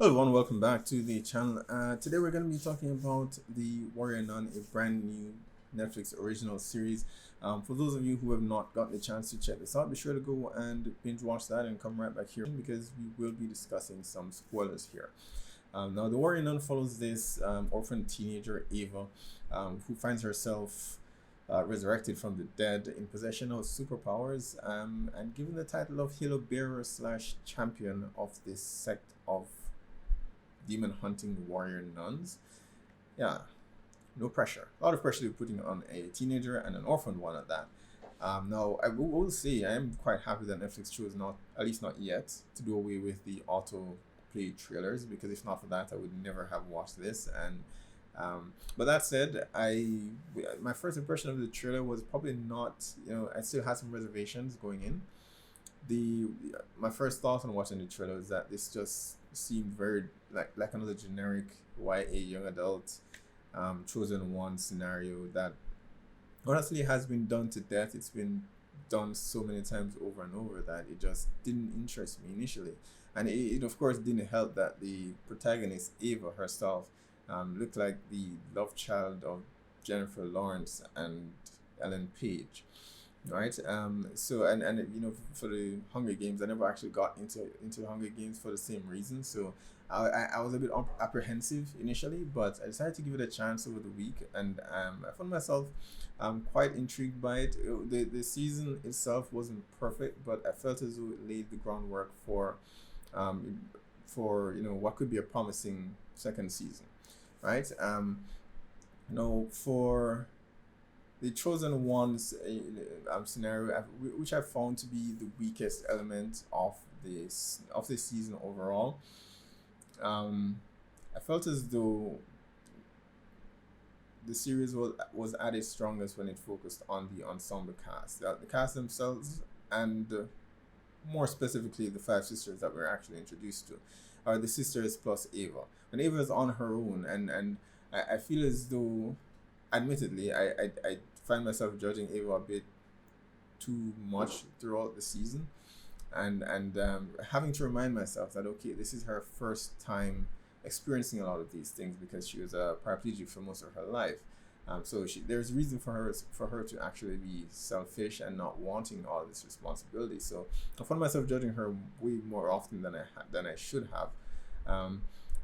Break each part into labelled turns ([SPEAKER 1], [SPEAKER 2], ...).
[SPEAKER 1] Hello everyone, welcome back to the channel. Today we're going to be talking about the Warrior Nun, a brand new Netflix original series. For those of you who have not gotten the chance to check this out, be sure to go and binge watch that and come right back here because we will be discussing some spoilers here. Now, the Warrior Nun follows this orphan teenager, Ava, who finds herself resurrected from the dead in possession of superpowers and given the title of Halo Bearer slash champion of this sect of demon hunting warrior nuns. Yeah, no pressure. A lot of pressure to be putting on a teenager and an orphan one at that. Now, I will say I am quite happy that Netflix chose not, at least not yet, to do away with the auto play trailers because if not for that, I would never have watched this. And but that said, my first impression of the trailer was probably not. I still had some reservations going in. The My first thought on watching the trailer is that this just seemed very like another generic YA young adult chosen one scenario that honestly has been done to death. It's been done so many times over and over that it just didn't interest me initially. And it of course didn't help that the protagonist, Ava herself, looked like the love child of Jennifer Lawrence and Ellen Page, right? So and for the Hunger Games, I never actually got into the Hunger Games for the same reason. So I was a bit apprehensive initially, but I decided to give it a chance over the week, and I found myself quite intrigued by it. The season itself wasn't perfect, but I felt as though it laid the groundwork um, for what could be a promising second season, right? For the chosen ones scenario, which I found to be the weakest element of this season overall. I felt as though the series was at its strongest when it focused on the ensemble cast, the cast themselves, and more specifically the five sisters that we're actually introduced to, are the sisters plus Ava. When Ava is on her own, and I feel as though, admittedly, I find myself judging Ava a bit too much throughout the season, and having to remind myself that okay, this is her first time experiencing a lot of these things because she was a paraplegic for most of her life. So there's reason for her to actually be selfish and not wanting all this responsibility. So I found myself judging her way more often than I should have.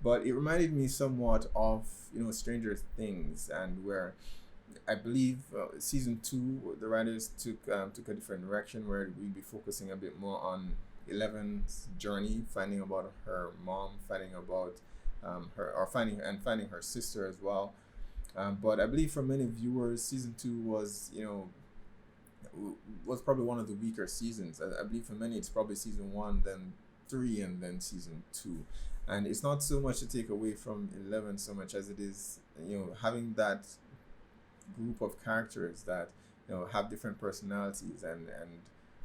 [SPEAKER 1] But it reminded me somewhat of Stranger Things, and where I believe season two, the writers took a different direction where we'll be focusing a bit more on Eleven's journey, finding about her mom, finding about finding her sister as well. But I believe for many viewers, season two was probably one of the weaker seasons. I believe for many it's probably season one, then three, and then season two. And it's not so much to take away from 11 so much as it is having that group of characters that have different personalities, and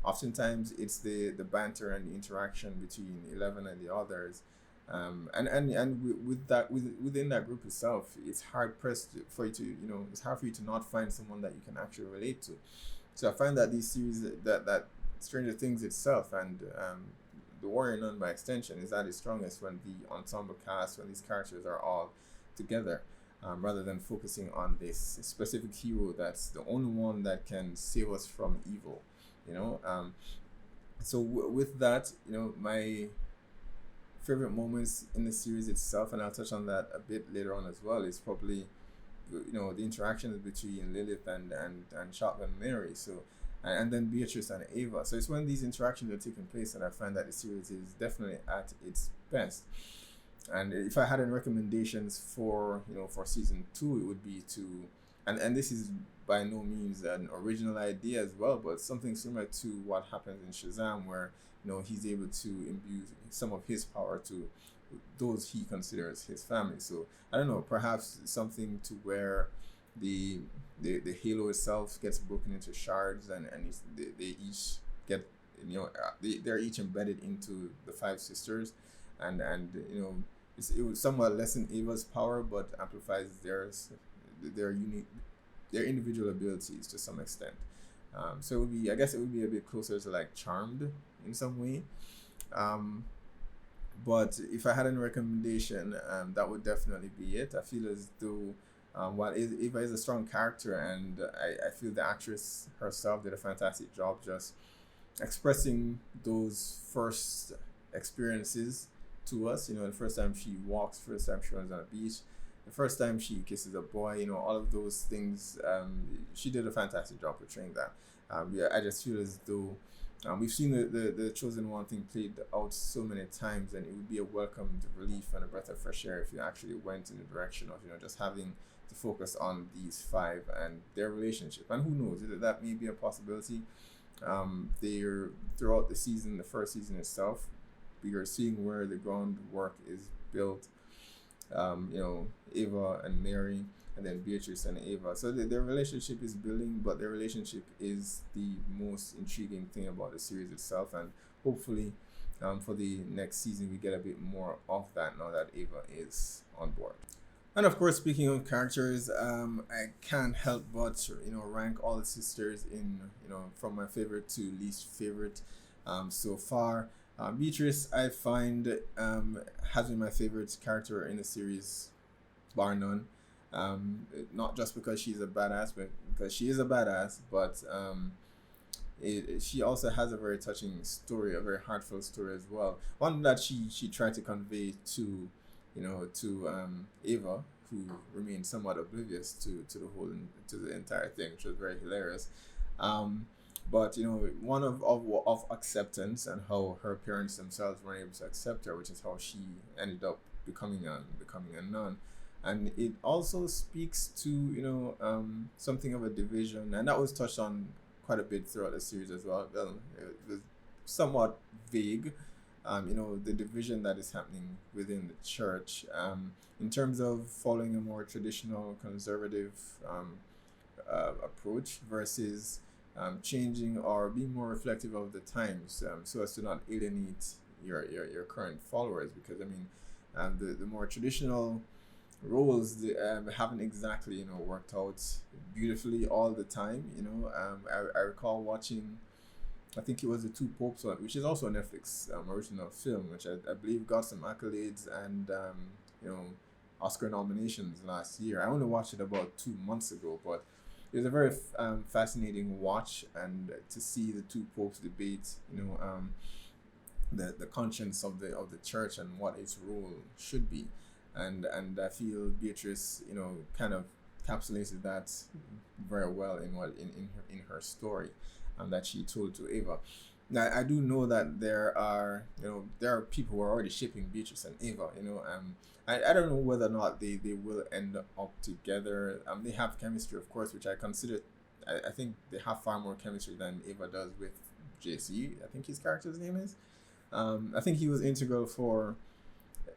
[SPEAKER 1] oftentimes it's the banter and the interaction between 11 and the others, with that, within that group itself, it's hard pressed for you to it's hard for you to not find someone that you can actually relate to. So I find that these series, that Stranger Things itself, and the Warrior Nun by extension, is at its strongest when the ensemble cast, when these characters are all together, rather than focusing on this specific hero that's the only one that can save us from evil. You know, so with that, my favorite moments in the series itself, and I'll touch on that a bit later on as well, is probably the interactions between Lilith and Shotgun Mary. So and then Beatrice and Ava. So it's when these interactions are taking place that I find that the series is definitely at its best. And if I had any recommendations for season two, it would be to, and this is by no means an original idea as well, but something similar to what happens in Shazam, where he's able to imbue some of his power to those he considers his family. So I don't know, perhaps something to where the the halo itself gets broken into shards, and they each get they're each embedded into the five sisters, and it would somewhat lessen Ava's power but amplifies their unique their individual abilities to some extent. So it would be, I guess it would be a bit closer to like Charmed in some way. um But if I had any recommendation, that would definitely be it. I feel as though while Ava is a strong character, and I feel the actress herself did a fantastic job just expressing those first experiences to us. You know, the first time she walks, first time she runs on a beach, the first time she kisses a boy, you know, all of those things. She did a fantastic job portraying that. Yeah, I just feel as though we've seen the Chosen One thing played out so many times, and it would be a welcomed relief and a breath of fresh air if you actually went in the direction of, you know, just having to focus on these five and their relationship. And who knows, that may be a possibility. They're throughout the season, the first season itself, we are seeing where the groundwork is built. You know, Ava and Mary, and then Beatrice and Ava. So their relationship is building, but their relationship is the most intriguing thing about the series itself. And hopefully, for the next season, we get a bit more of that now that Ava is on board. And of course, speaking of characters, I can't help but, you know, rank all the sisters in, you know, from my favorite to least favorite so far. Beatrice, I find, has been my favorite character in the series, bar none. Not just because she's a badass, but because she is a badass, but she also has a very touching story, a very heartfelt story as well. One that she tried to convey to, you know, to Ava, who remained somewhat oblivious to the whole, to the entire thing, which was very hilarious. But you know, one of acceptance, and how her parents themselves weren't able to accept her, which is how she ended up becoming a nun. And it also speaks to, you know, something of a division, and that was touched on quite a bit throughout the series as well. It was somewhat vague, you know, the division that is happening within the church, in terms of following a more traditional conservative approach versus changing or being more reflective of the times, so as to not alienate your current followers. Because I mean, the more traditional roles, haven't exactly, you know, worked out beautifully all the time. You know, I recall watching, I think it was the Two Popes one, which is also a Netflix original film, which I believe got some accolades and you know, Oscar nominations last year. I only watched it about 2 months ago, but it was a very fascinating watch, and to see the two popes debate, you know, the conscience of the church and what its role should be, and I feel Beatrice, you know, kind of encapsulated that very well in her story, that she told to Ava. Now I do know that there are people who are already shipping Beatrice and Ava. You know, I don't know whether or not they will end up together. They have chemistry, of course, which I consider. I think they have far more chemistry than Ava does with JC. I think his character's name is. I think he was integral for,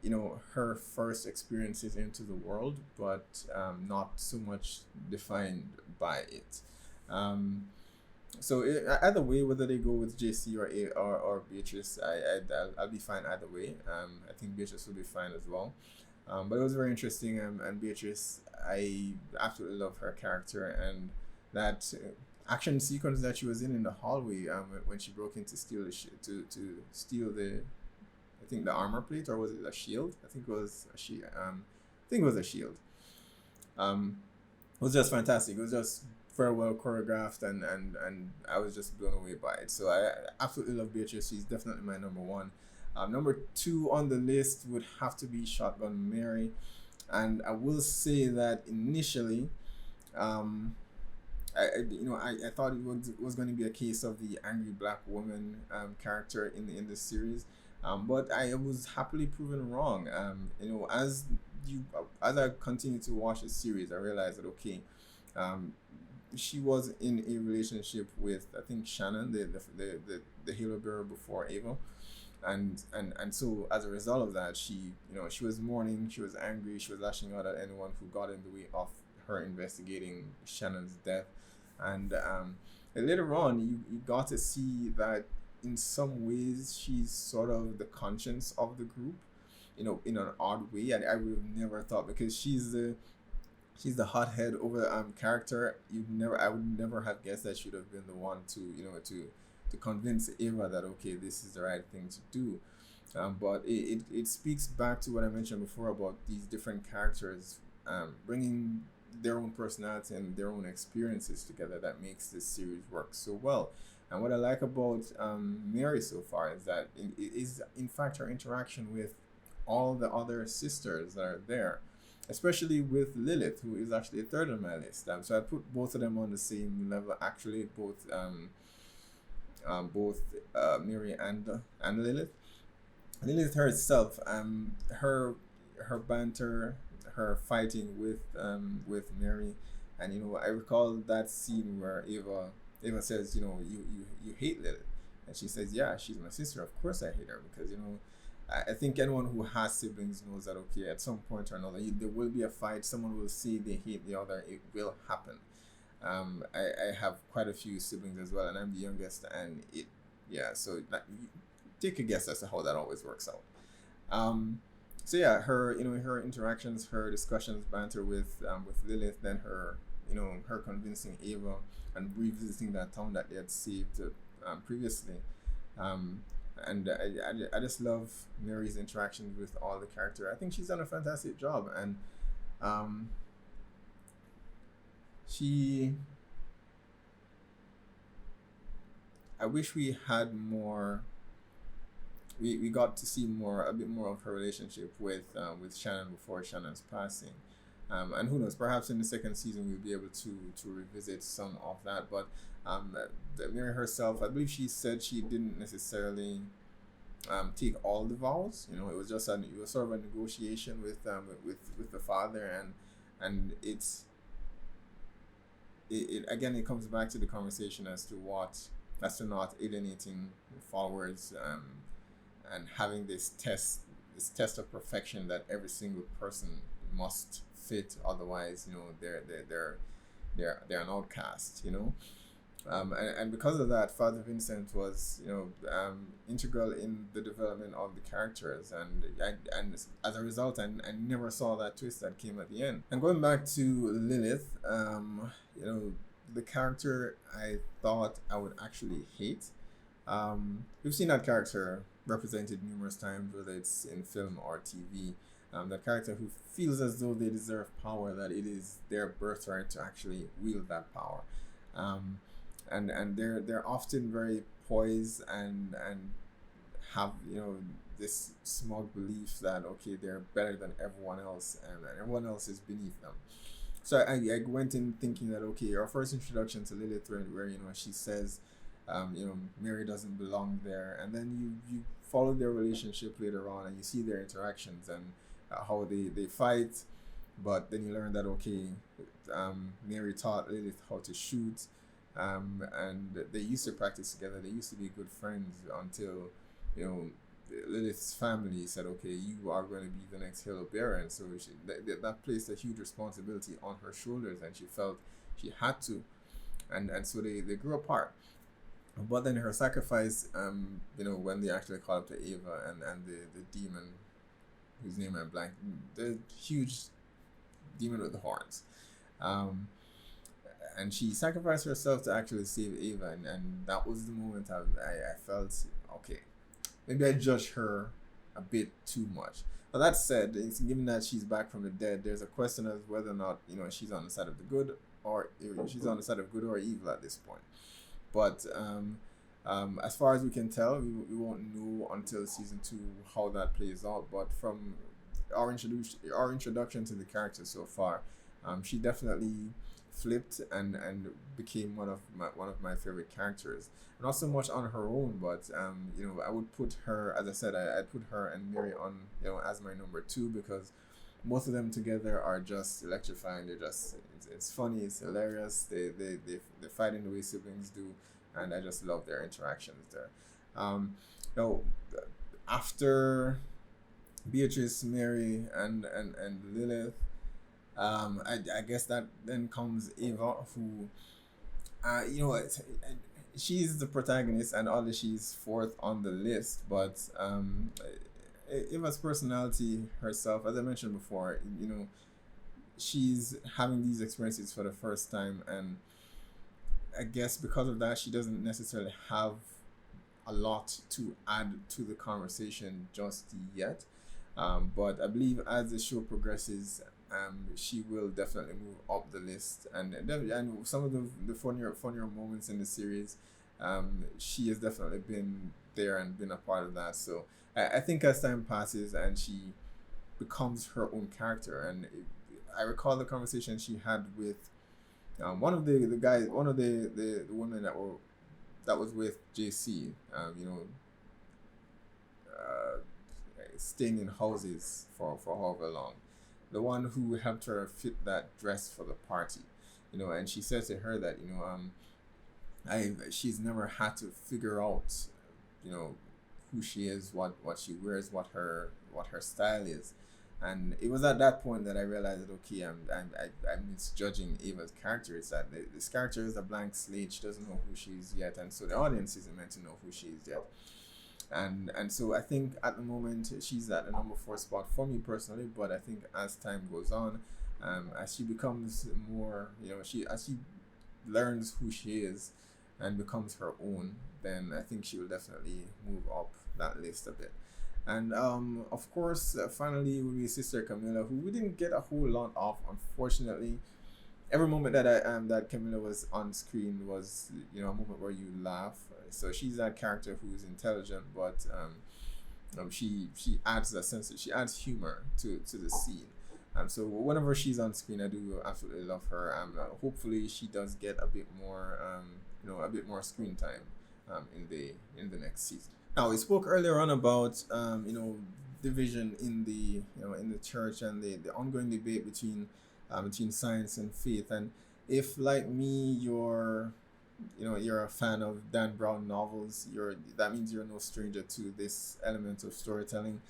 [SPEAKER 1] you know, her first experiences into the world, but not so much defined by it. So either way, whether they go with JC or Beatrice, I'll be fine either way. I think Beatrice will be fine as well. But it was very interesting, and Beatrice, I absolutely love her character, and that action sequence that she was in the hallway, when she broke in to steal to steal the, I think, the armor plate, or was it a shield? I think it was a shield. I think it was a shield. It was just fantastic. It was just very well choreographed, and I was just blown away by it. So I absolutely love Beatrice. She's definitely my number one. Number two on the list would have to be Shotgun Mary, and I will say that initially, I thought it was going to be a case of the angry black woman character in this series, but I was happily proven wrong. You know, as I continue to watch the series, I realized that okay, she was in a relationship with, I think, Shannon, the Halo bearer before Ava. And so as a result of that, she was mourning, she was angry, she was lashing out at anyone who got in the way of her investigating Shannon's death. And later on, you got to see that in some ways she's sort of the conscience of the group, you know, in an odd way. I would have never thought, because she's the hothead over character. I would never have guessed that she would have been the one to convince Ava that okay, this is the right thing to do. But it speaks back to what I mentioned before about these different characters bringing their own personality and their own experiences together that makes this series work so well. And what I like about Mary so far is that it is, in fact, her interaction with all the other sisters that are there, especially with Lilith, who is actually a third on my list. So I put both of them on the same level, actually, both Mary and Lilith. Lilith herself, her banter, her fighting with Mary, and I recall that scene where Ava says, you hate Lilith, and she says, yeah, she's my sister. Of course I hate her because I think anyone who has siblings knows that okay, at some point or another, there will be a fight. Someone will say they hate the other. It will happen. I have quite a few siblings as well, and I'm the youngest, and yeah. So take a guess as to how that always works out. So yeah, her interactions, her discussions, banter with Lilith, then her convincing Ava and revisiting that town that they had saved previously. And I just love Mary's interactions with all the character. I think she's done a fantastic job, and she. I wish we had more. We got to see a bit more of her relationship with Shannon before Shannon's passing, and who knows? Perhaps in the second season we'll be able to revisit some of that. But Mary herself, I believe she said she didn't necessarily take all the vows. It was just it was sort of a negotiation with the father, and it again, it comes back to the conversation as to not alienating followers, and having this test of perfection that every single person must fit, otherwise they're an outcast. And because of that, Father Vincent was integral in the development of the characters, and as a result, I never saw that twist that came at the end. And going back to Lilith, the character I thought I would actually hate. We've seen that character represented numerous times, whether it's in film or TV. That character who feels as though they deserve power, that it is their birthright to actually wield that power. And they're often very poised and have this smug belief that okay, they're better than everyone else, and everyone else is beneath them. So I went in thinking that okay, our first introduction to Lilith, where she says, Mary doesn't belong there, and then you follow their relationship later on, and you see their interactions and how they fight, but then you learn that okay, Mary taught Lilith how to shoot, and they used to practice together. They used to be good friends until Lilith's family said, okay, you are going to be the next Halo bearer, and so that placed a huge responsibility on her shoulders, and she felt she had to, and so they grew apart. But then her sacrifice, when they actually called up to Ava and the demon, whose name I'm blank, the huge demon with the horns, and she sacrificed herself to actually save Ava, and that was the moment I felt okay, maybe I judged her a bit too much. But that said, given that she's back from the dead, there's a question as whether or not she's on the side of the good, or she's on the side of good or evil at this point. But as far as we can tell, we won't know until season 2 how that plays out. But from our introduction to the character so far, she definitely flipped and became one of my favorite characters. Not so much on her own, but I would put her, as I said, I'd put her and Mary on as my number 2, because both of them together are just electrifying. They're just it's funny, it's hilarious. They fight in the way siblings do, and I just love their interactions there. After Beatrice, Mary, and Lilith, I guess that then comes Ava, who she's the protagonist, and although she's 4th on the list, but Ava's personality herself, as I mentioned before, she's having these experiences for the first time, and I guess because of that, she doesn't necessarily have a lot to add to the conversation just yet. But I believe as the show progresses, she will definitely move up the list, and some of the funnier moments in the series, she has definitely been there and been a part of that. So I think as time passes and she becomes her own character, and I recall the conversation she had with one of the guys, one of the women that was with JC, uh, staying in houses for however long, the one who helped her fit that dress for the party, and she said to her that she's never had to figure out, you know, who she is, what she wears, what her style is. And it was at that point that I realized that okay, I'm misjudging Ava's character. It's that this character is a blank slate. She doesn't know who she is yet, and so the audience isn't meant to know who she is yet. And so I think at the moment she's at the number 4 spot for me personally. But I think as time goes on, as she becomes more, as she learns who she is and becomes her own, then I think she will definitely move up that list a bit. And of course, finally will be Sister Camilla, who we didn't get a whole lot of, unfortunately. Every moment that that Camilla was on screen was a moment where you laugh. So she's that character who's intelligent, but she adds a sense. She adds humor to the scene. So whenever she's on screen, I do absolutely love her. Hopefully she does get a bit more a bit more screen time in the next season. Now we spoke earlier on about division in the in the church and the ongoing debate between science and faith. And if like me you're a fan of Dan Brown novels, that means you're no stranger to this element of storytelling.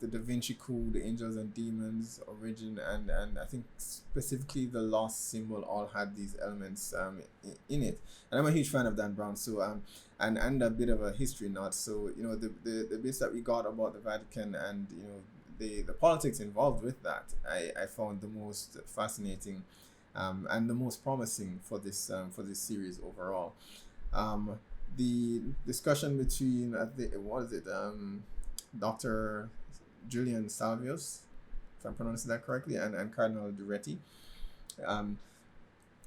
[SPEAKER 1] The Da Vinci Code, the Angels and Demons, Origin, and I think specifically the Lost Symbol all had these elements in it. And I'm a huge fan of Dan Brown, so and a bit of a history nut. So the bits that we got about the Vatican and the politics involved with that, I found the most fascinating, and the most promising for this series overall. The discussion between Dr. Julian Salvius, if I'm pronouncing that correctly, and Cardinal Duretti.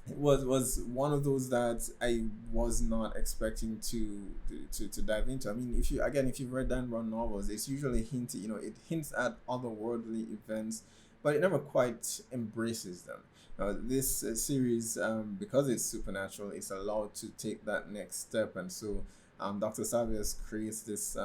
[SPEAKER 1] It was one of those that I was not expecting to dive into. I mean, if you've read Dan Brown novels, it's usually it hints at otherworldly events, but it never quite embraces them. This series, because it's supernatural, it's allowed to take that next step, and so Dr. Salvius creates this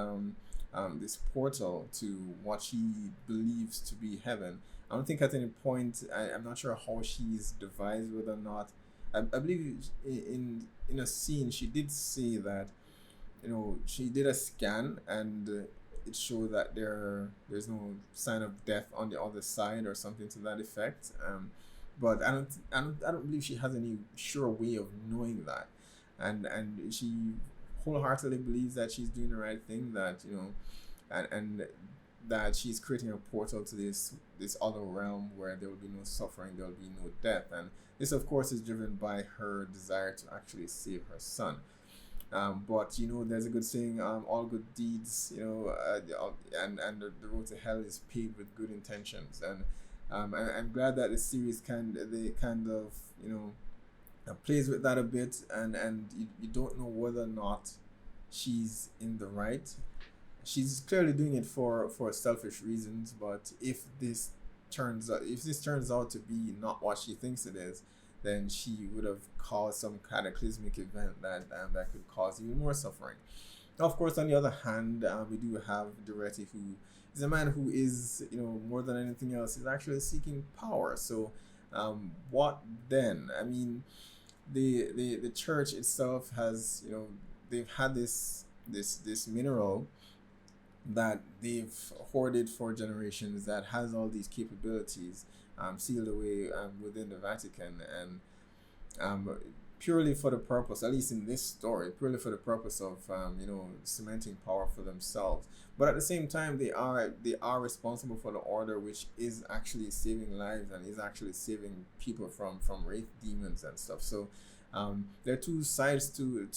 [SPEAKER 1] portal to what she believes to be heaven. I don't think at any point, I'm not sure how she's devised whether or not. I believe in a scene she did say that she did a scan and it showed that there's no sign of death on the other side or something to that effect. But I don't believe she has any sure way of knowing that, and she wholeheartedly believes that she's doing the right thing, that and that she's creating a portal to this other realm where there will be no suffering, there will be no death. And this of course is driven by her desire to actually save her son. But there's a good saying, all good deeds, and the road to hell is paved with good intentions. And I'm glad that the series kind of plays with that a bit, and you don't know whether or not she's in the right. She's clearly doing it for selfish reasons, but if this turns out to be not what she thinks it is, then she would have caused some cataclysmic event that could cause even more suffering. Now, of course, on the other hand, we do have Duretti, who is a man who is, more than anything else, is actually seeking power. So, what then? I mean, the church itself has, they've had this mineral that they've hoarded for generations that has all these capabilities, sealed away within the Vatican, and purely for the purpose, at least in this story, purely for the purpose of cementing power for themselves. But at the same time, they are responsible for the order, which is actually saving lives and is actually saving people from wraith demons and stuff. So There are two sides to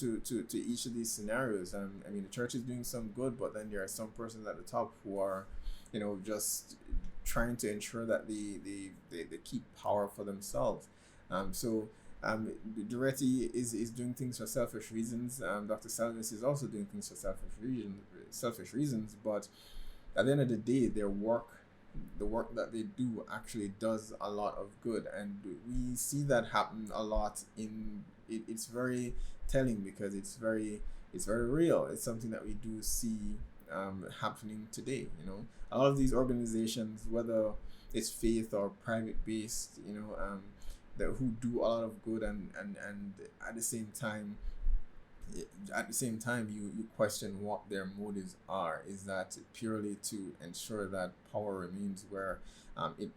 [SPEAKER 1] each of these scenarios. I mean, the church is doing some good, but then there are some persons at the top who are, just trying to ensure that they keep power for themselves. So Duretti is doing things for selfish reasons. Dr. Salvis is also doing things for selfish reasons. But at the end of the day, the work that they do actually does a lot of good, and we see that happen a lot it's very telling because it's very real. It's something that we do see happening today. A lot of these organizations, whether it's faith or private based, that who do a lot of good, and at the same time you question what their motives are. Is that purely to ensure that power remains where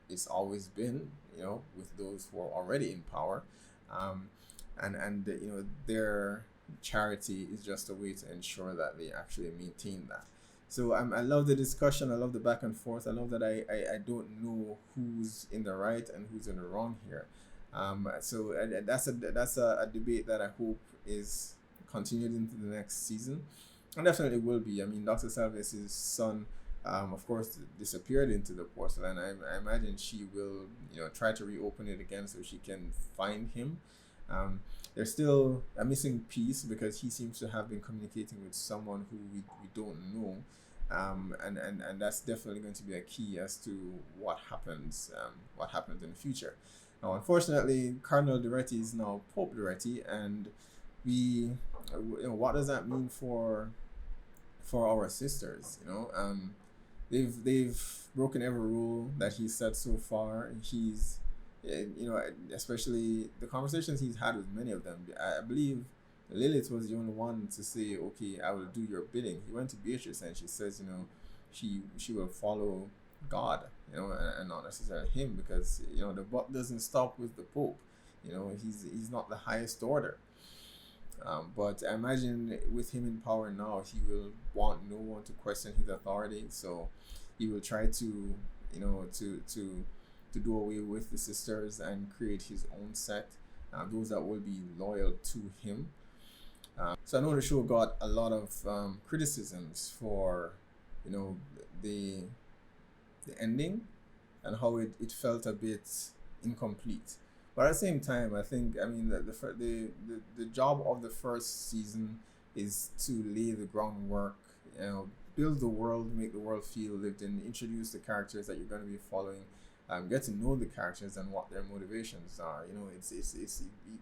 [SPEAKER 1] it's always been, with those who are already in power, and their charity is just a way to ensure that they actually maintain that. So I love the discussion. I love the back and forth. I love that I don't know who's in the right and who's in the wrong here. So that's a debate that I hope is continued into the next season, and definitely will be. I mean, Dr. Salves's son, of course, disappeared into the portal, and I imagine she will, try to reopen it again so she can find him. There's still a missing piece because he seems to have been communicating with someone who we don't know, and that's definitely going to be a key as to what happens in the future. Now, unfortunately, Cardinal Duretti is now Pope Duretti, and what does that mean for our sisters? They've broken every rule that he set so far. He's, especially the conversations he's had with many of them. I believe Lilith was the only one to say, "Okay, I will do your bidding." He went to Beatrice and she says, she will follow God, and not necessarily him, because the buck doesn't stop with the Pope. He's not the highest order. But I imagine with him in power now, he will want no one to question his authority. So he will try to, to do away with the sisters and create his own sect, those that will be loyal to him. So I know the show got a lot of criticisms for, the ending and how it felt a bit incomplete. But at the same time, I think, the job of the first season is to lay the groundwork, build the world, make the world feel lived in, introduce the characters that you're going to be following, get to know the characters and what their motivations are.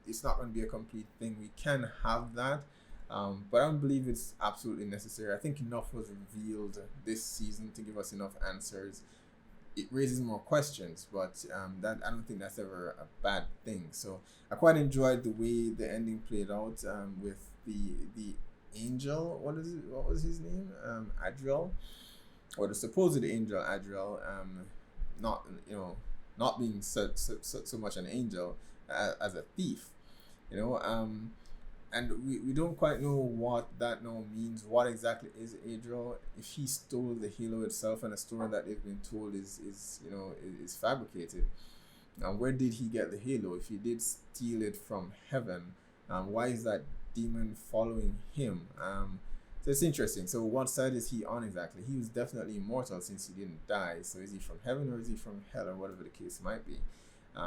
[SPEAKER 1] It's not going to be a complete thing. We can have that, but I don't believe it's absolutely necessary. I think enough was revealed this season to give us enough answers. It raises more questions, but that I don't think that's ever a bad thing. So I quite enjoyed the way the ending played out, with the angel. What was his name? Adriel, or the supposed angel Adriel. Not being so much an angel as a thief. And we don't quite know what that now means. What exactly is Adriel? If he stole the halo itself, and a story that they've been told is fabricated, where did he get the halo? If he did steal it from heaven, why is that demon following him? So it's interesting. So what side is he on exactly? He was definitely immortal since he didn't die. So is he from heaven or is he from hell, or whatever the case might be?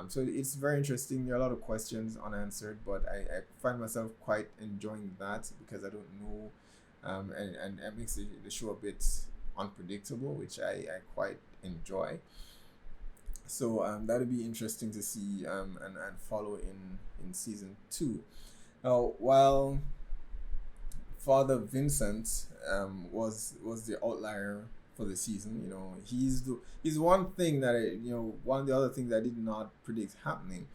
[SPEAKER 1] So it's very interesting. There are a lot of questions unanswered, but I find myself quite enjoying that because I don't know, and it makes the show a bit unpredictable, which I quite enjoy. So that'll be interesting to see and follow in season 2. Now, while Father Vincent was the outlier for the season, he's one thing that one of the other things I did not predict happening.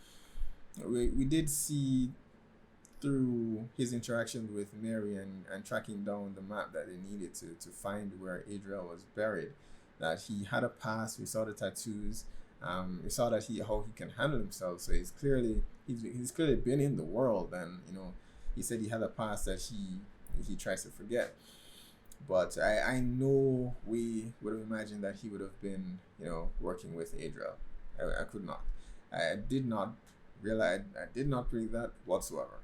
[SPEAKER 1] We did see through his interactions with Mary and tracking down the map that they needed to find where Adriel was buried, that he had a past. We saw the tattoos. We saw that how he can handle himself. So he's clearly been in the world, and he said he had a past that he tries to forget. But I know we would have imagined that he would have been, working with Adriel. I could not. I did not realized I did not predict that whatsoever.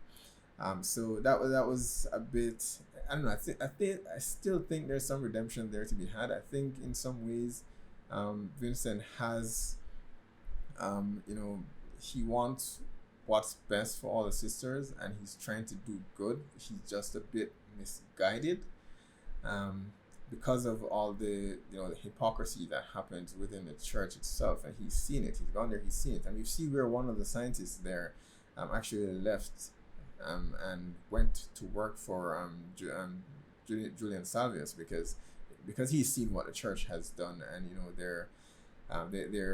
[SPEAKER 1] So that was a bit. I don't know. I still think there's some redemption there to be had. I think in some ways, Vincent has, you know, he wants what's best for all the sisters, and he's trying to do good. He's just a bit misguided, um, because of all the, you know, the hypocrisy that happens within the church itself, and he's seen it. He's gone there. He's seen it, and you see where one of the scientists there, actually left, and went to work for Julian Salvius, because he's seen what the church has done, and you know their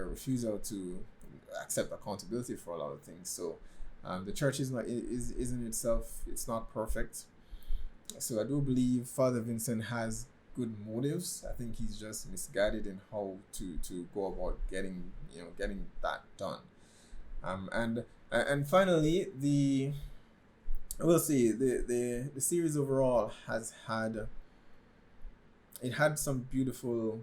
[SPEAKER 1] refusal to accept accountability for a lot of things. So the church is in itself, it's not perfect. So I do believe Father Vincent has good motives. I think he's just misguided in how to go about getting that done. And finally, we'll see, the series overall has had, it had some beautiful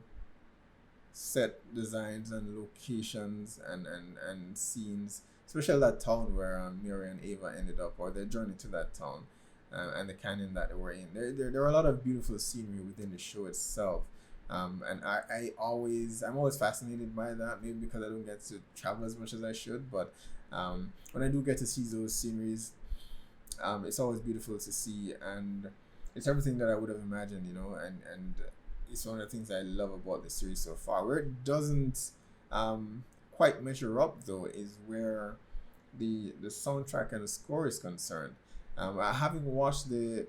[SPEAKER 1] set designs and locations and scenes, especially that town where Mary and Ava ended up, or their journey to that town, and the canyon that they were in. There are a lot of beautiful scenery within the show itself, and I'm always fascinated by that, maybe because I don't get to travel as much as I should, but when I do get to see those sceneries, it's always beautiful to see, and it's everything that I would have imagined, you know, and it's one of the things I love about the series so far. Where it doesn't quite measure up, though, is where the soundtrack and the score is concerned. Having watched the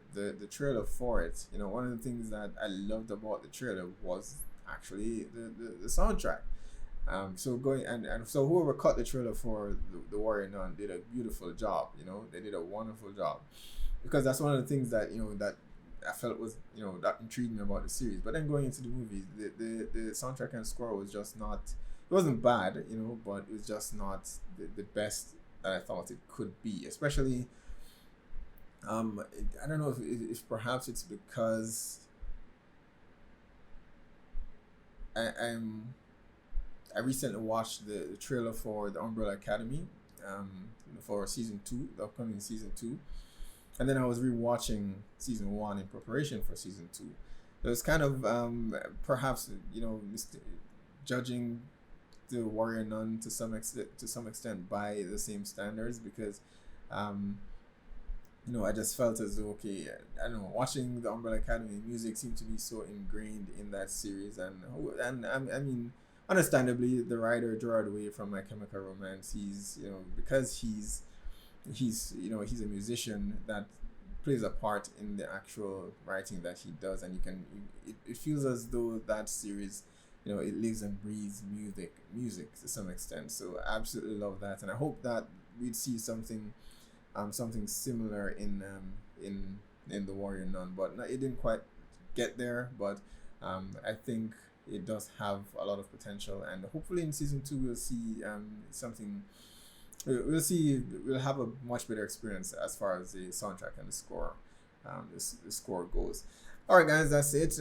[SPEAKER 1] trailer for it, you know, one of the things that I loved about the trailer was actually the soundtrack. So going and so whoever cut the trailer for the Warrior Nun did a beautiful job. You know, they did a wonderful job, because that's one of the things that, you know, that I felt was, you know, that intrigued me about the series. But then going into the movies, the soundtrack and score was just not. It wasn't bad, you know, but it was just not the best that I thought it could be. Especially, I don't know if perhaps it's because I recently watched the trailer for the Umbrella Academy, for season 2, the upcoming season 2, and then I was rewatching season 1 in preparation for season 2. So it's kind of perhaps, you know, judging the Warrior Nun to some extent by the same standards, because you know, I just felt as though, okay, I don't know, watching the Umbrella Academy, music seemed to be so ingrained in that series, and I mean, understandably, the writer Gerard Way from My Chemical Romance, he's, you know, because he's you know, he's a musician that plays a part in the actual writing that he does, and it feels as though that series, you know, it lives and breathes music to some extent. So I absolutely love that, and I hope that we'd see something similar in the Warrior Nun, but it didn't quite get there. But I think it does have a lot of potential, and hopefully in season 2 we'll see something. We'll have a much better experience as far as the soundtrack and the score, the score goes. All right, guys, that's it.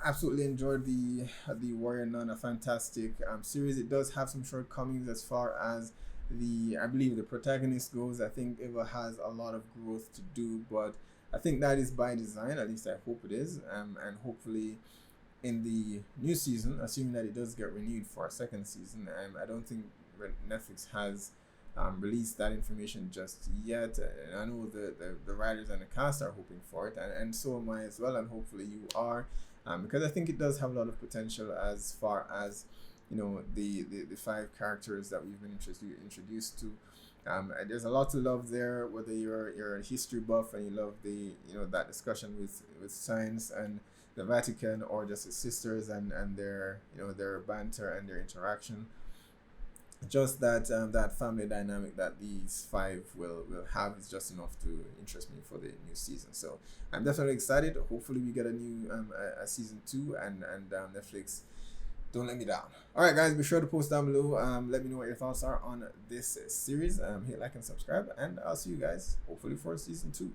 [SPEAKER 1] Absolutely enjoyed the Warrior Nun, a fantastic series. It does have some shortcomings as far as I believe the protagonist goes. I think Eva has a lot of growth to do, but I think that is by design. At least I hope it is. And hopefully in the new season, assuming that it does get renewed for a second season, I don't think Netflix has released that information just yet. I know the writers and the cast are hoping for it, and so am I as well, and hopefully you are, because I think it does have a lot of potential as far as, you know, the 5 characters that we've been introduced to. There's a lot to love there, whether you're a history buff and you love that discussion with science and the Vatican, or just the sisters and their banter and their interaction. Just that family dynamic that these 5 will have is just enough to interest me for the new season. So I'm definitely excited. Hopefully we get a new a season 2, and Netflix, don't let me down. All right, guys, be sure to post down below. Let me know what your thoughts are on this series. Hit like and subscribe, and I'll see you guys hopefully for season 2.